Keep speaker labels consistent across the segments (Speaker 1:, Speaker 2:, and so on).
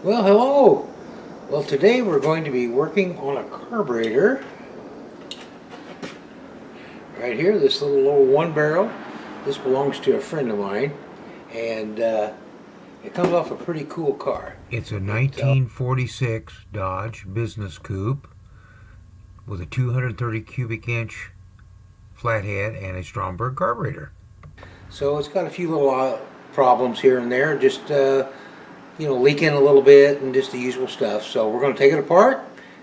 Speaker 1: Well, hello. Well, today we're going to be working on a carburetor. Right here, this little old one barrel. This belongs to a friend of mine, and it comes off a pretty cool car. It's a 1946 Dodge Business Coupe with a 230 cubic inch flathead and a Stromberg carburetor. So it's got a few little problems here and there, just leaking a little bit and just the usual stuff. So we're going to take it apart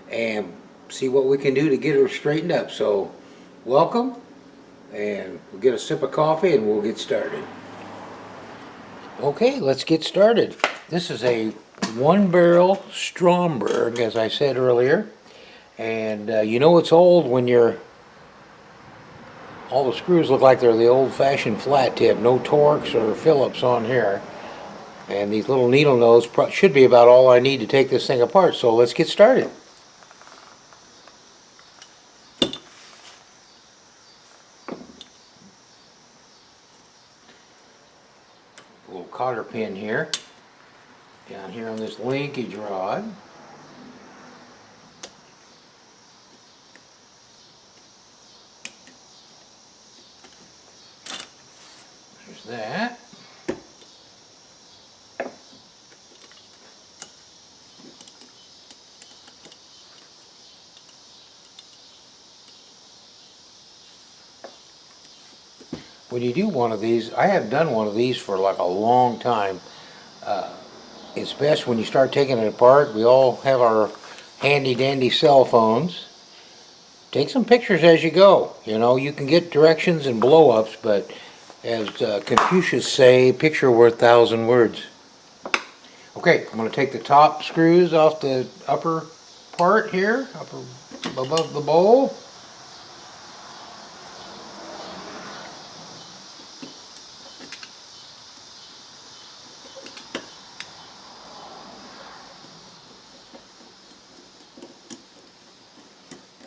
Speaker 1: and see what we can do to get it straightened up. So welcome, and we'll get a sip of coffee and we'll get started. Okay, let's get started. This is a one barrel Stromberg, as I said earlier, and you know it's old when all the screws look like they're the old-fashioned flat tip, no Torx or Phillips on here. And these little needle nose should be about all I need to take this thing apart, so let's get started. A little cotter pin here, down here on this linkage rod. There's that. When you do one of these, I have done one of these for like a long time. It's best when you start taking it apart. We all have our handy dandy cell phones. Take some pictures as you go. You know, you can get directions and blow-ups, but as Confucius say, picture worth 1,000 words. Okay, I'm going to take the top screws off the upper part here, above the bowl.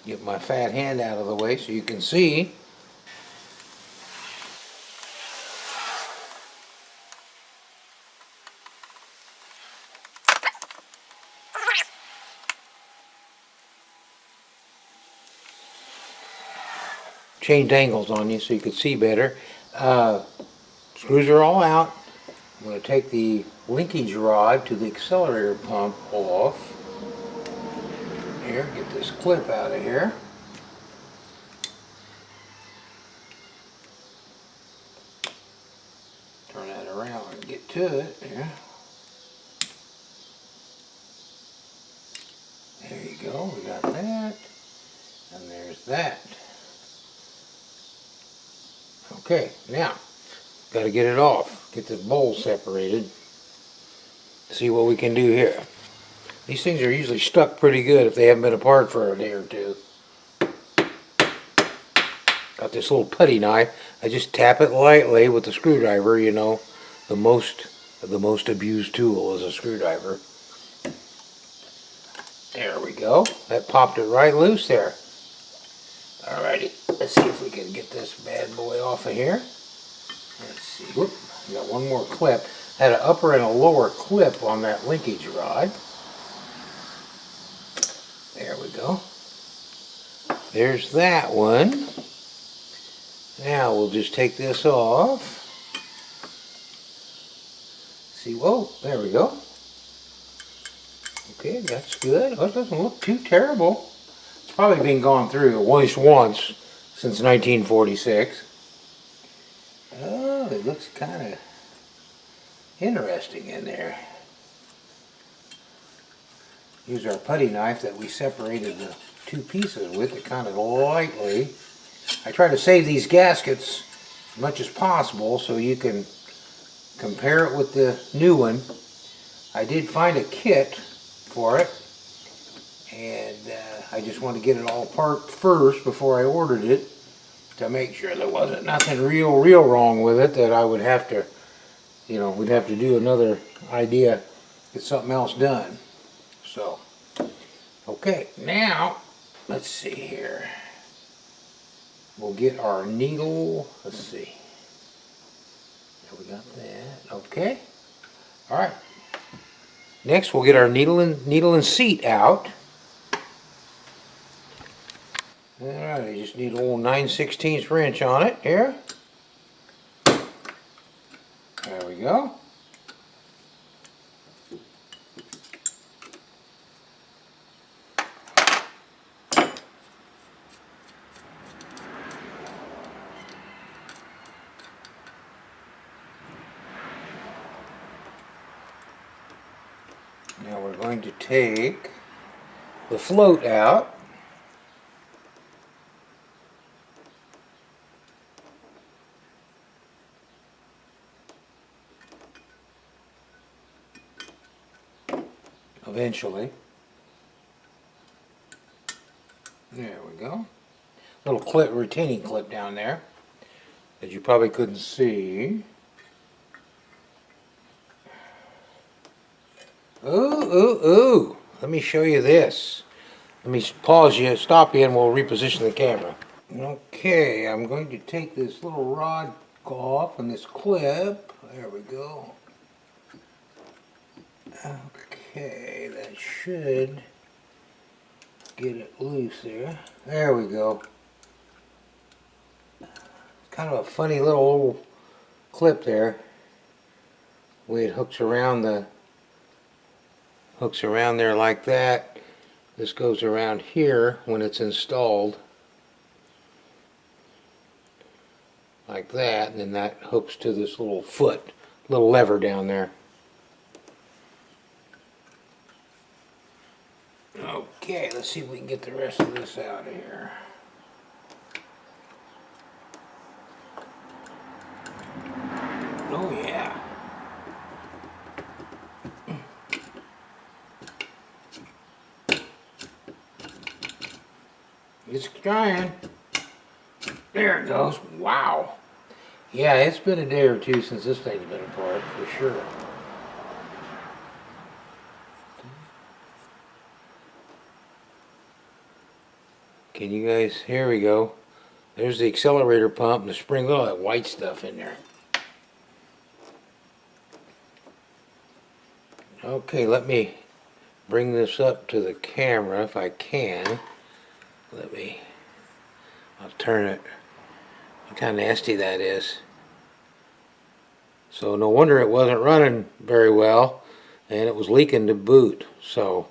Speaker 1: Get my fat hand out of the way so you can see. Changed angles on you so you can see better. Screws are all out. I'm going to take the linkage rod to the accelerator pump off. Here, get this clip out of here. Turn that around and get to it. There. There you go. We got that. And there's that. Okay, now, got to get it off. Get this bowl separated. See what we can do here. These things are usually stuck pretty good if they haven't been apart for a day or two. Got this little putty knife. I just tap it lightly with the screwdriver, you know. The most abused tool is a screwdriver. There we go. That popped it right loose there. Alrighty, let's see if we can get this bad boy off of here. Let's see. Whoop, we got one more clip. Had an upper and a lower clip on that linkage rod. There we go. There's that one. Now we'll just take this off. See, whoa, there we go. Okay, that's good. Oh, it doesn't look too terrible. It's probably been gone through at least once since 1946. Oh, it looks kind of interesting in there. Use our putty knife that we separated the two pieces with it kind of lightly. I try to save these gaskets as much as possible so you can compare it with the new one. I did find a kit for it, and I just wanted to get it all apart first before I ordered it to make sure there wasn't nothing real wrong with it that I would have to, we'd have to do another idea, get something else done. So, okay, now, let's see here. We'll get our needle, let's see. There we got that, okay. All right, Next we'll get our needle and seat out. Alright, you just need a little 9/16 wrench on it here. There we go. Now we're going to take the float out. Eventually. There we go. Little clip, retaining clip down there that you probably couldn't see. Ooh. Let me show you this. Let me pause you, stop you, and we'll reposition the camera. Okay, I'm going to take this little rod off and this clip. There we go. Okay, that should get it loose there. There we go. Kind of a funny little clip there. The way it hooks around there like that. This goes around here when it's installed. Like that, and then that hooks to this little little lever down there. Okay, let's see if we can get the rest of this out of here. Oh yeah. It's trying. There it goes. Wow. Yeah, it's been a day or two since this thing's been apart, for sure. Can you guys, here we go. There's the accelerator pump and the spring. Look at all that white stuff in there. Okay, let me bring this up to the camera if I can. I'll turn it. Look how nasty that is. So no wonder it wasn't running very well, and it was leaking to boot. So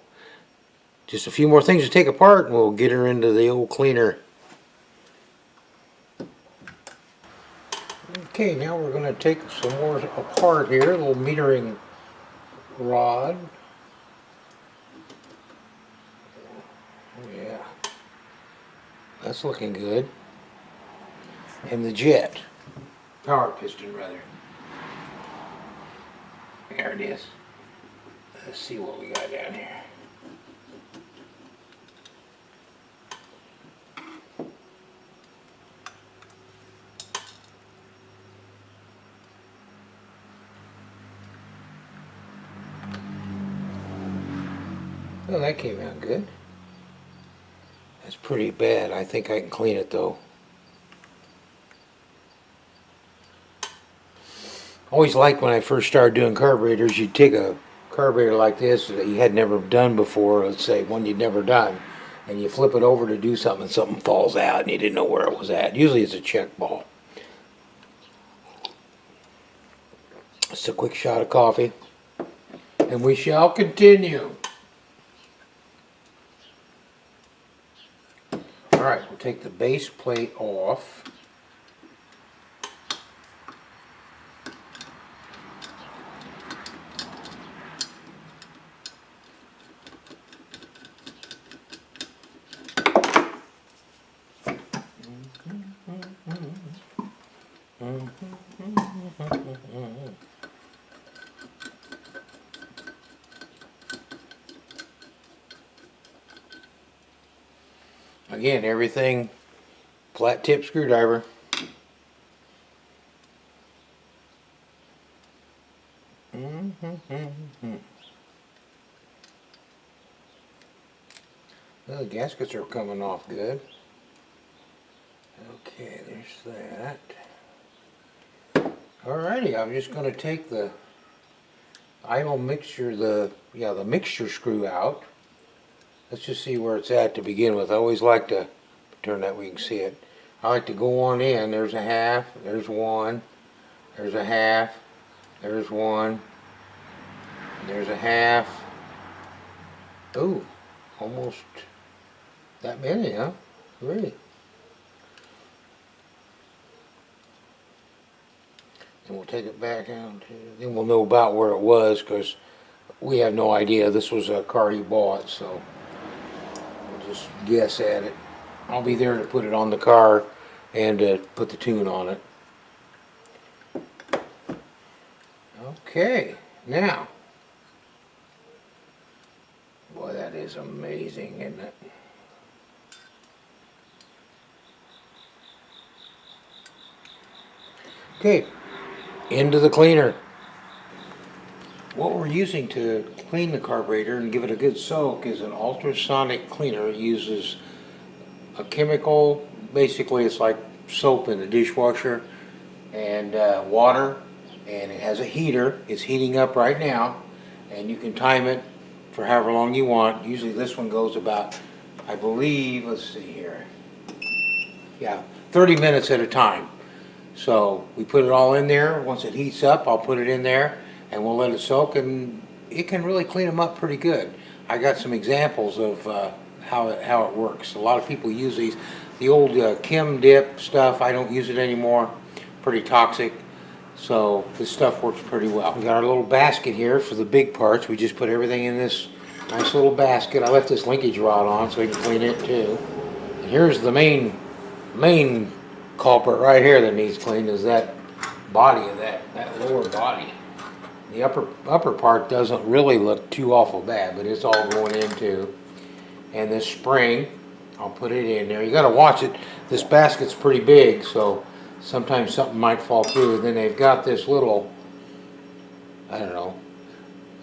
Speaker 1: just a few more things to take apart and we'll get her into the old cleaner. Okay, now we're going to take some more apart here, a little metering rod. Yeah, that's looking good. And the jet, power piston rather. There it is. Let's see what we got down here. Oh, that came out good. That's pretty bad. I think I can clean it though. Always liked when I first started doing carburetors, you'd take a carburetor like this that you had never done before, let's say one you'd never done, and you flip it over to do something and something falls out and you didn't know where it was at. Usually it's a check ball. Just a quick shot of coffee. And we shall continue. Alright, we'll take the base plate off. Again, everything flat tip screwdriver. Well, the gaskets are coming off good. Okay, there's that. Alrighty, I'm just going to take the idle mixture, the mixture screw out. Let's just see where it's at to begin with. I always like to turn that where you can see it. I like to go on in. There's a half, there's one, there's a half, there's one, there's a half. Oh, almost that many, huh? Really? And we'll take it back out. Then we'll know about where it was, because we have no idea. This was a car he bought, so we'll just guess at it. I'll be there to put it on the car and to put the tune on it. Okay, now, boy, that is amazing, isn't it? Okay, into the cleaner. What we're using to clean the carburetor and give it a good soak is an ultrasonic cleaner. It uses a chemical, basically it's like soap in the dishwasher, and water, and it has a heater. It's heating up right now, and you can time it for however long you want. Usually this one goes about, I believe, let's see here, yeah, 30 minutes at a time. So we put it all in there. Once it heats up, I'll put it in there and we'll let it soak, and it can really clean them up pretty good. I got some examples of how it works. A lot of people use these. The old Chem Dip stuff, I don't use it anymore. Pretty toxic. So this stuff works pretty well. We got our little basket here for the big parts. We just put everything in this nice little basket. I left this linkage rod on so we can clean it too. And here's the main culprit right here that needs cleaned, is that body of that lower body. The upper part doesn't really look too awful bad, but it's all going into. And this spring, I'll put it in there. You got to watch it. This basket's pretty big, so sometimes something might fall through. And then they've got this little, I don't know,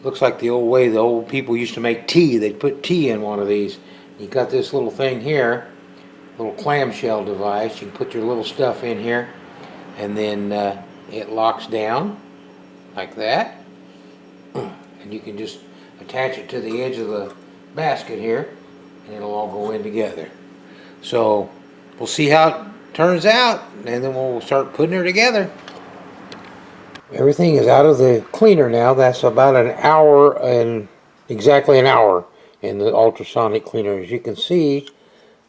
Speaker 1: looks like the old way the old people used to make tea. They'd put tea in one of these. You got this little thing here, little clamshell device. You can put your little stuff in here, and then it locks down like that, and you can just attach it to the edge of the basket here, and it'll all go in together. So we'll see how it turns out, and then we'll start putting her together. Everything is out of the cleaner now. That's about an hour, and exactly an hour in the ultrasonic cleaner. As you can see,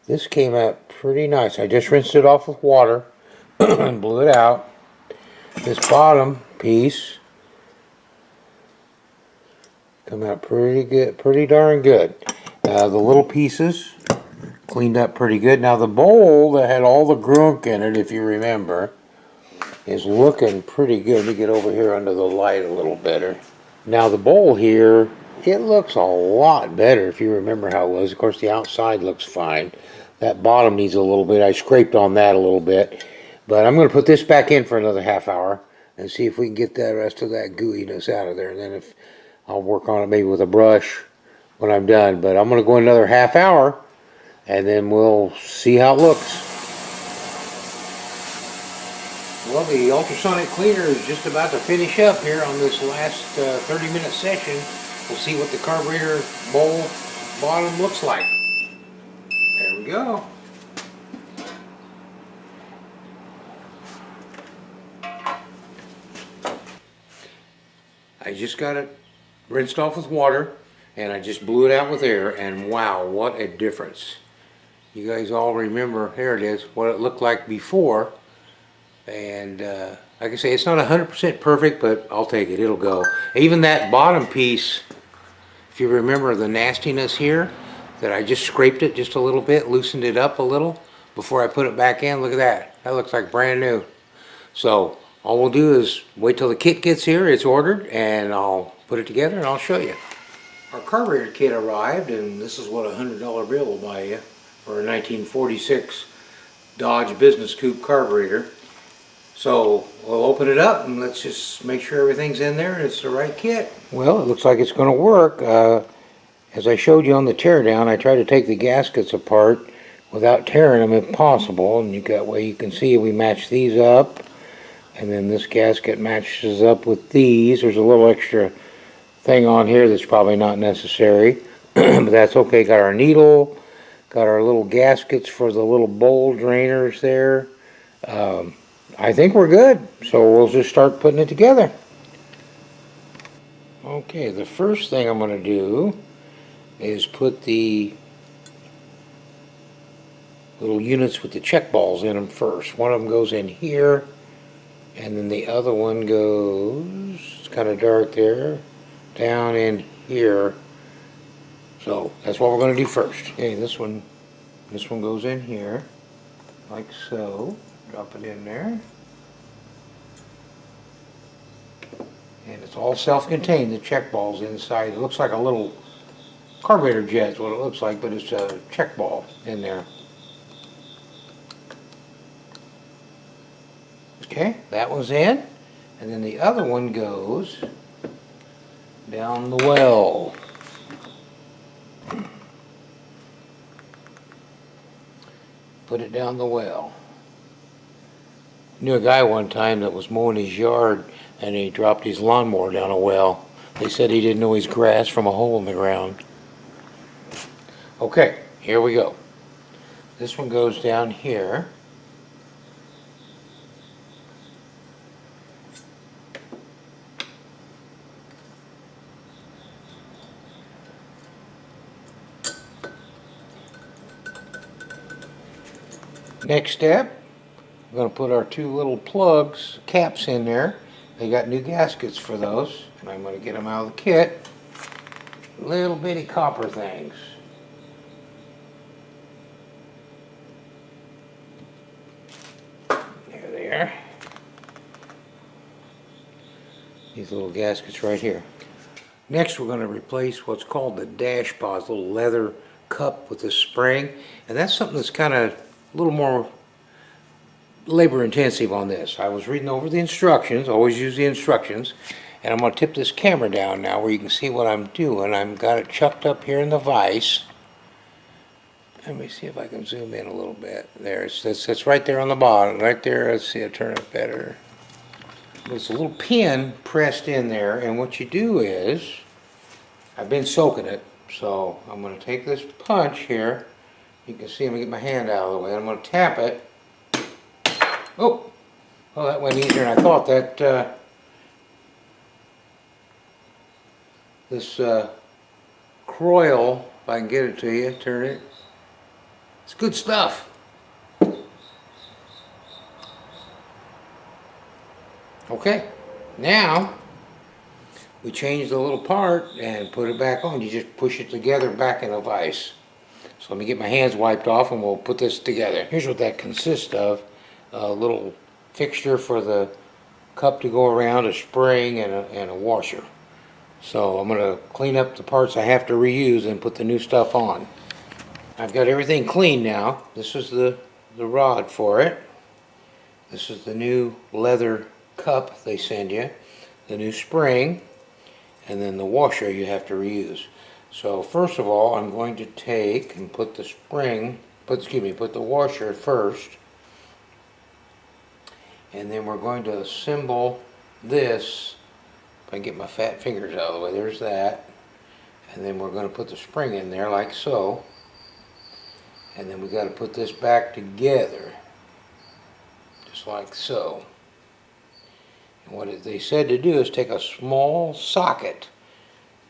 Speaker 1: this came out pretty nice. I just rinsed it off with water and blew it out. This bottom piece come out pretty good, pretty darn good. The little pieces cleaned up pretty good. Now the bowl that had all the grunk in it, if you remember, is looking pretty good. Let me get over here under the light a little better. Now the bowl here, it looks a lot better if you remember how it was. Of course the outside looks fine. That bottom needs a little bit. I scraped on that a little bit. But I'm going to put this back in for another half hour and see if we can get the rest of that gooiness out of there. And then if I'll work on it maybe with a brush when I'm done. But I'm going to go another half hour, and then we'll see how it looks. Well, the ultrasonic cleaner is just about to finish up here on this last 30-minute session. We'll see what the carburetor bowl bottom looks like. There we go. I just got it rinsed off with water, and I just blew it out with air, and wow, what a difference. You guys all remember, here it is, what it looked like before. And like I say, it's not 100% perfect, but I'll take it, it'll go. Even that bottom piece, if you remember the nastiness here, that I just scraped it just a little bit, loosened it up a little before I put it back in. Look at that, that looks like brand new. So all we'll do is wait till the kit gets here, it's ordered, and I'll put it together and I'll show you. Our carburetor kit arrived, and this is what a $100 bill will buy you for a 1946 Dodge Business Coupe carburetor. So we'll open it up and let's just make sure everything's in there and it's the right kit. Well, it looks like it's going to work. As I showed you on the teardown, I tried to take the gaskets apart without tearing them if possible, and that way you can see we match these up, and then this gasket matches up with these. There's a little extra thing on here that's probably not necessary, but that's okay. Got our needle, got our little gaskets for the little bowl drainers there. I think we're good, so we'll just start putting it together. Okay, the first thing I'm going to do is put the little units with the check balls in them first. One of them goes in here, and then the other one goes, it's kind of dark there, down in here. So that's what we're going to do first. Okay, this one goes in here, like so. Drop it in there. And it's all self-contained, the check ball's inside. It looks like a little carburetor jet is what it looks like, but it's a check ball in there. Okay, that one's in. And then the other one goes down the well. Put it down the well. Knew a guy one time that was mowing his yard and he dropped his lawnmower down a well. They said he didn't know his grass from a hole in the ground. Okay, here we go. This one goes down here. Next step, we're going to put our two little plugs, caps in there. They got new gaskets for those, and I'm going to get them out of the kit. Little bitty copper things. There they are. These little gaskets right here. Next, we're going to replace what's called the dash pods, little leather cup with a spring, and that's something that's kind of a little more labor intensive on this. I was reading over the instructions, always use the instructions, and I'm going to tip this camera down now where you can see what I'm doing. I've got it chucked up here in the vise. Let me see if I can zoom in a little bit. There, it's right there on the bottom, right there. Let's see, I'll turn it better. There's a little pin pressed in there, and what you do is, I've been soaking it, so I'm going to take this punch here. You can see I'm going to get my hand out of the way. I'm going to tap it. Oh, well, that went easier than I thought. That this croil, if I can get it to you, turn it. It's good stuff. Okay, now we change the little part and put it back on. You just push it together back in a vise. So let me get my hands wiped off and we'll put this together. Here's what that consists of. A little fixture for the cup to go around, a spring, and a washer. So I'm going to clean up the parts I have to reuse and put the new stuff on. I've got everything clean now. This is the rod for it. This is the new leather cup they send you, the new spring, and then the washer you have to reuse. So first of all, I'm going to take and put the spring, put the washer first, and then we're going to assemble this. If I can get my fat fingers out of the way, there's that. And then we're going to put the spring in there like so. And then we got to put this back together, just like so. And what they said to do is take a small socket,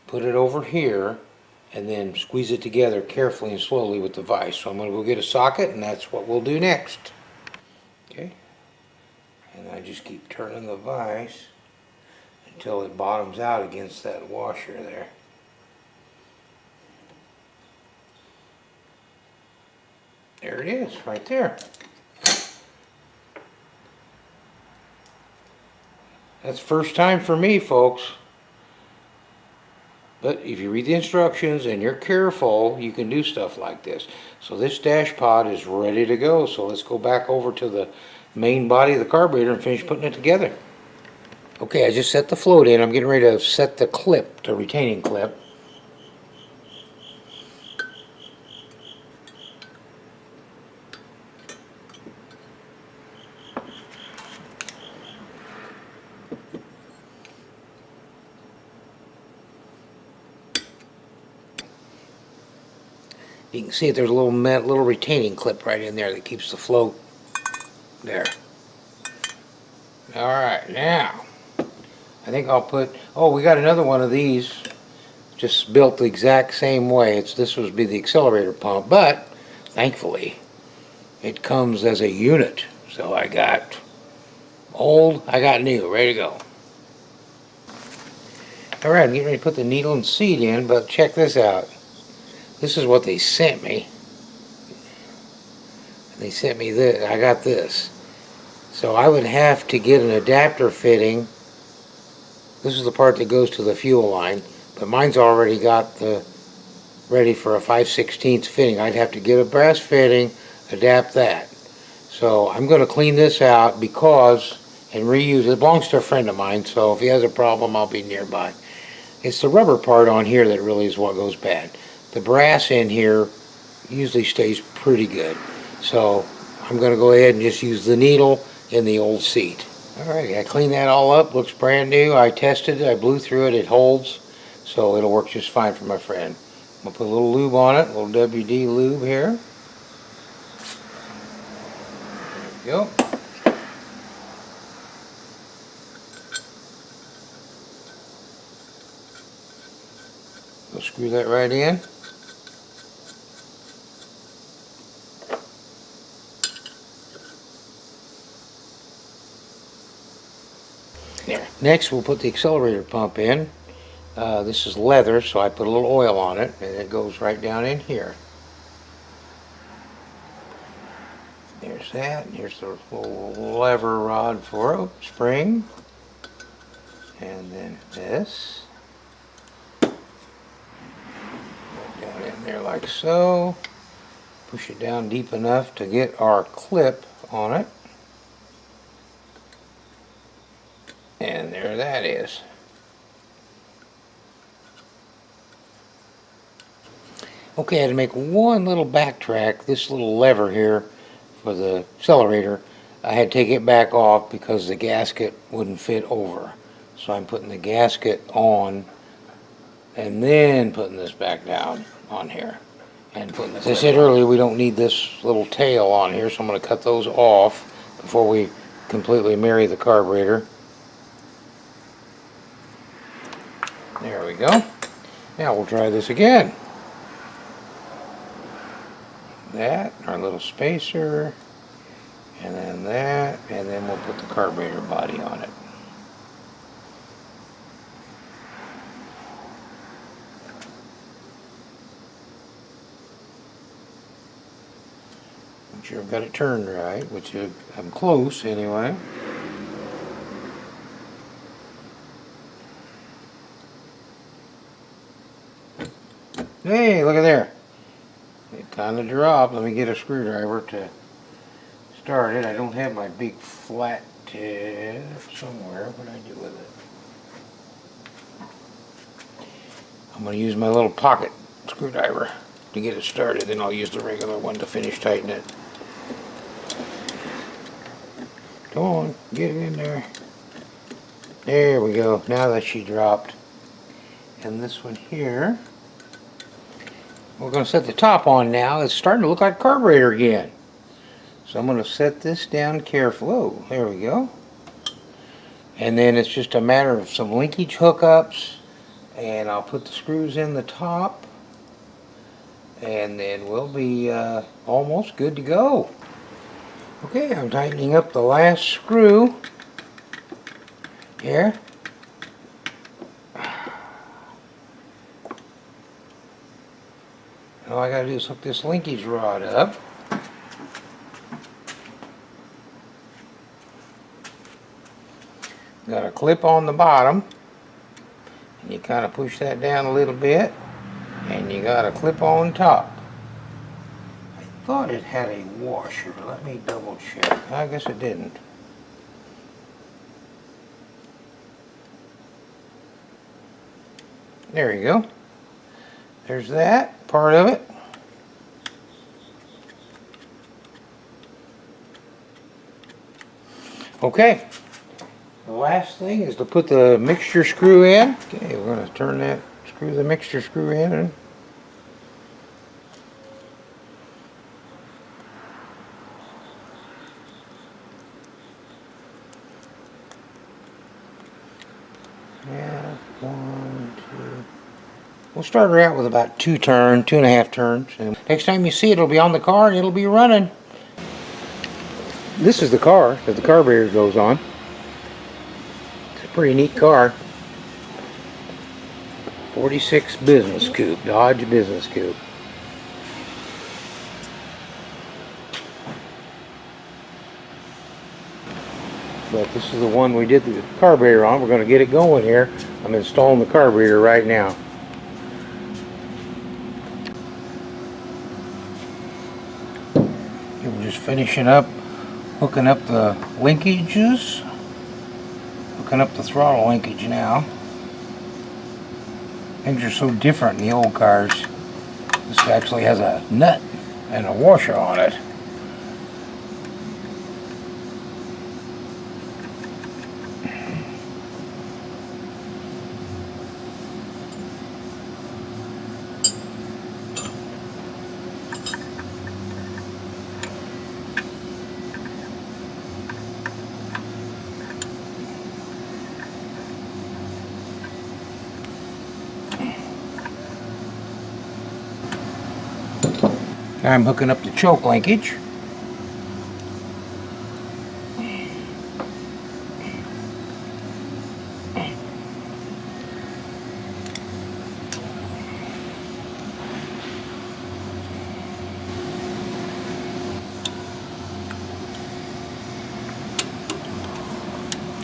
Speaker 1: put it over here, and then squeeze it together carefully and slowly with the vise. So I'm going to go get a socket, and that's what we'll do next. Okay. And I just keep turning the vise until it bottoms out against that washer there. There it is, right there. That's first time for me, folks. But if you read the instructions and you're careful, you can do stuff like this. So this dash pod is ready to go. So let's go back over to the main body of the carburetor and finish putting it together. Okay, I just set the float in. I'm getting ready to set the clip, the retaining clip. You can see there's a little retaining clip right in there that keeps the float there. Alright, now I think I'll put, oh, we got another one of these just built the exact same way. This would be the accelerator pump, but thankfully it comes as a unit. So I got old, I got new, ready to go. Alright, I'm getting ready to put the needle and seat in, but check this out. This is what they sent me. They sent me this, I got this. So I would have to get an adapter fitting. This is the part that goes to the fuel line, but mine's already got the ready for a 5/16 fitting. I'd have to get a brass fitting, adapt that. So I'm going to clean this out and reuse it. It belongs to a friend of mine, so if he has a problem, I'll be nearby. It's the rubber part on here that really is what goes bad. The brass in here usually stays pretty good. So I'm going to go ahead and just use the needle in the old seat. Alright, I cleaned that all up. Looks brand new. I tested it. I blew through it. It holds. So it'll work just fine for my friend. I'm going to put a little lube on it. A little WD lube here. There we go. We'll screw that right in. There. Next we'll put the accelerator pump in. This is leather, so I put a little oil on it and it goes right down in here. There's that. Here's the little lever rod for it, spring. And then this. Down in there like so. Push it down deep enough to get our clip on it. And there that is. Okay, I had to make one little backtrack. This little lever here for the accelerator, I had to take it back off because the gasket wouldn't fit over. So I'm putting the gasket on and then putting this back down on here. And putting this, as I said earlier, we don't need this little tail on here, so I'm going to cut those off before we completely marry the carburetor. There we go. Now we'll try this again. That, our little spacer, and then that, and then we'll put the carburetor body on it. Make sure I've got it turned right, which I'm close anyway. Hey, look at there. It kind of dropped. Let me get a screwdriver to start it. I don't have my big flat tip somewhere. What do I do with it? I'm going to use my little pocket screwdriver to get it started. Then I'll use the regular one to finish tightening it. Come on, get it in there. There we go. Now that she dropped. And this one here, we're going to set the top on now. It's starting to look like a carburetor again. So I'm going to set this down carefully. Oh, there we go. And then it's just a matter of some linkage hookups. And I'll put the screws in the top. And then we'll be almost good to go. Okay, I'm tightening up the last screw here. All I gotta do is hook this linkage rod up. Got a clip on the bottom, and you kind of push that down a little bit, and you got a clip on top. I thought it had a washer. Let me double check. I guess it didn't. There you go. There's that part of it. Okay. The last thing is to put the mixture screw in. Okay, we're going to turn that, screw the mixture screw in. And We'll start her out with about 2.5 turns. And next time you see it, it'll be on the car and it'll be running. This is the car that the carburetor goes on. It's a pretty neat car. 46 Business Coupe, Dodge Business Coupe. But this is the one we did the carburetor on. We're going to get it going here. I'm installing the carburetor right now. We're just finishing up, hooking up the linkages, hooking up the throttle linkage now. Things are so different in the old cars. This actually has a nut and a washer on it. Now I'm hooking up the choke linkage.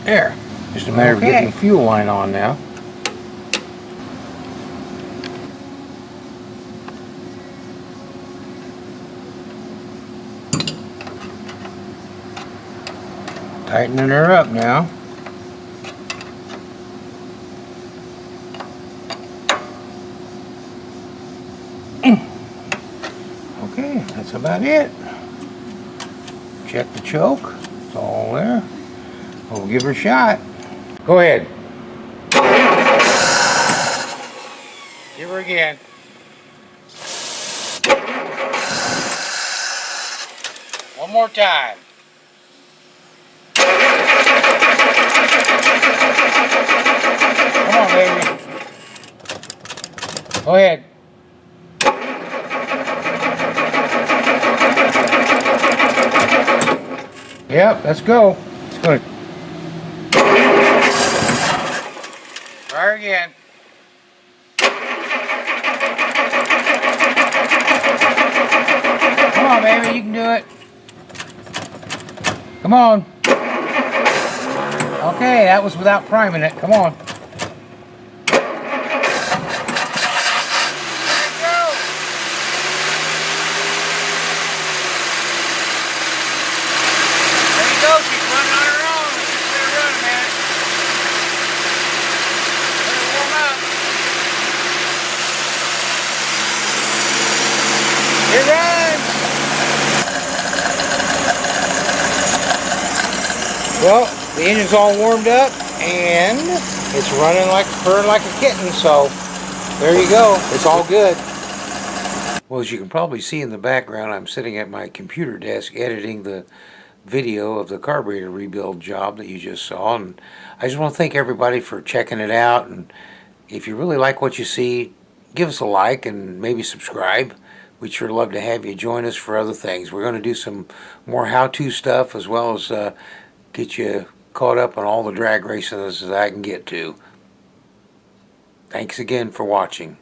Speaker 1: There. Just a matter of getting the fuel line on now. Tightening her up now. Okay, that's about it. Check the choke. It's all there. We'll give her a shot. Go ahead. Give her again. One more time. Come on, baby. Go ahead. Yep, let's go. It's good. Try her again. Come on, baby, you can do it. Come on. Okay, that was without priming it. Come on. It runs! Well, the engine's all warmed up and it's running like purring like a kitten, so there you go. It's all good. Well, as you can probably see in the background, I'm sitting at my computer desk editing the video of the carburetor rebuild job that you just saw, and I just want to thank everybody for checking it out. And if you really like what you see, give us a like and maybe subscribe. We'd sure love to have you join us for other things. We're going to do some more how-to stuff, as well as get you caught up on all the drag racing as I can get to. Thanks again for watching.